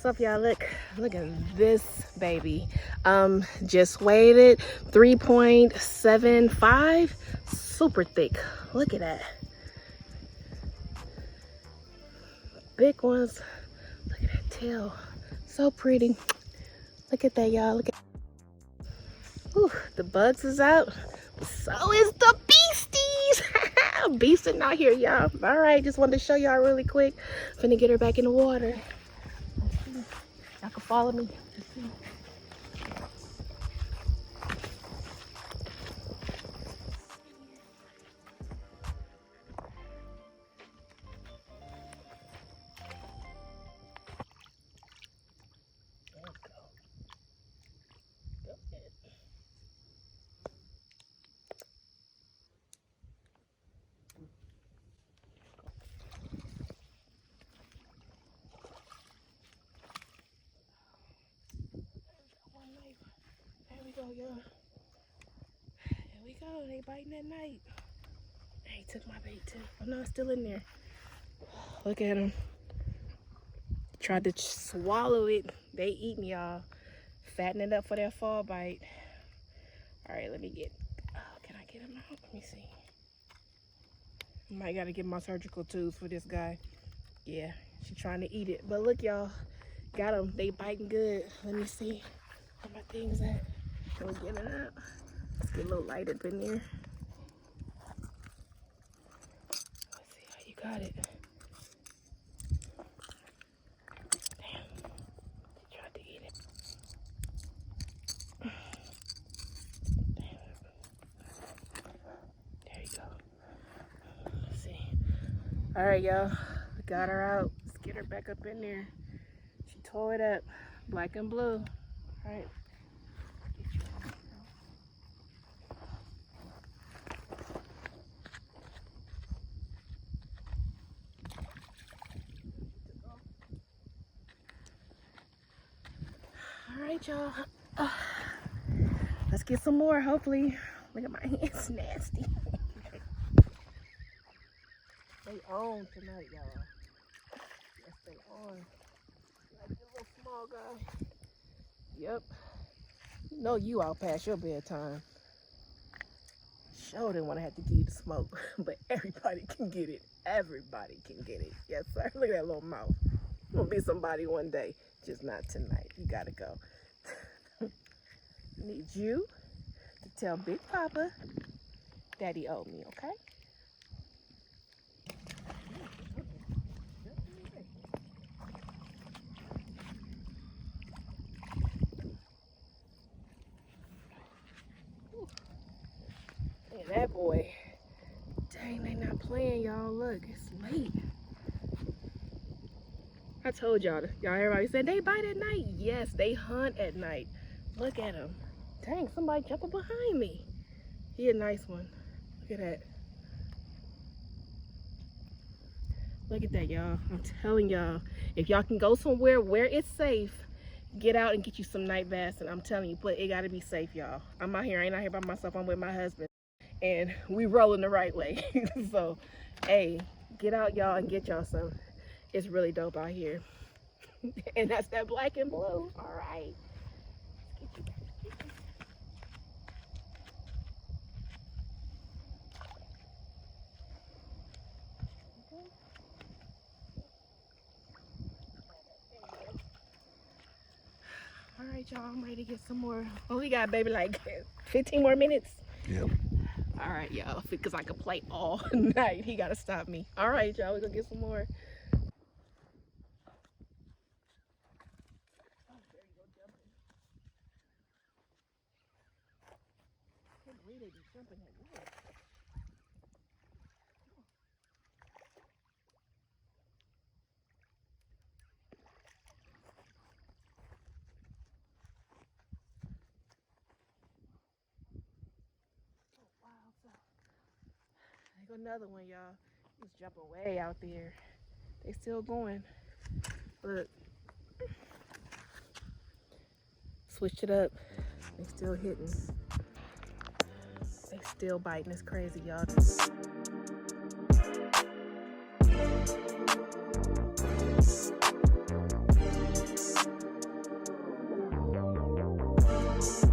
up, y'all? Look at this baby. Just weighed it, 3.75, super thick. Look at that. Big ones. Look at that tail, so pretty. Look at that, y'all. Look at. Ooh, the bugs is out. So is the beasties. Beasting out here, y'all. All right, just wanted to show y'all really quick. Finna get her back in the water. Y'all can follow me. There we go, y'all. There we go. They biting at night. He took my bait too. Oh no, it's still in there. Look at him. Tried to swallow it. They eating, y'all. Fattening up for their fall bite. All right, let me get. Can I get him out? Let me see. Might gotta get my surgical tools for this guy. Yeah, she's trying to eat it. But look, y'all. Got them. They biting good. Let me see where my things at. Can we get it out? Let's get a little light up in there. Let's see how you got it. Damn. She tried to eat it. Damn. There you go. Let's see. All right, y'all. We got her out. Let's get her back up in there. She tore it up. Black and blue. All right. All right, y'all. Let's get some more, hopefully. Look at my hands, nasty. They on tonight, y'all. Yes, they on. Like a little small guy. Yep. You know you out past your bedtime. Sure didn't want to have to give you the smoke, but everybody can get it. Everybody can get it. Yes, sir. Look at that little mouth. I'm gonna be somebody one day, just not tonight. You gotta go. Need you to tell Big Papa Daddy owed me, okay? Look at that boy. Dang, they not playing, y'all. Look, it's late. I told y'all, everybody said they bite at night. Yes, they hunt at night. Look at him. Dang, somebody jumping behind me. He a nice one. Look at that. Look at that, y'all. I'm telling y'all, if y'all can go somewhere where it's safe, get out and get you some night bass. And I'm telling you, but it gotta be safe, y'all. I'm out here, I ain't out here by myself. I'm with my husband. And we rolling the right way. So, hey, get out, y'all, and get y'all some. It's really dope out here. And that's that black and blue. All right. All right, y'all, I'm ready to get some more. Oh, we got, baby, like 15 more minutes. Yep. All right, y'all, because I could play all night. He got to stop me. All right, y'all, we're going to get some more. There go another one, y'all. He's jumping way out there. They still going. Look. Switched it up. They still hitting. They still biting. It's crazy, y'all. Bye.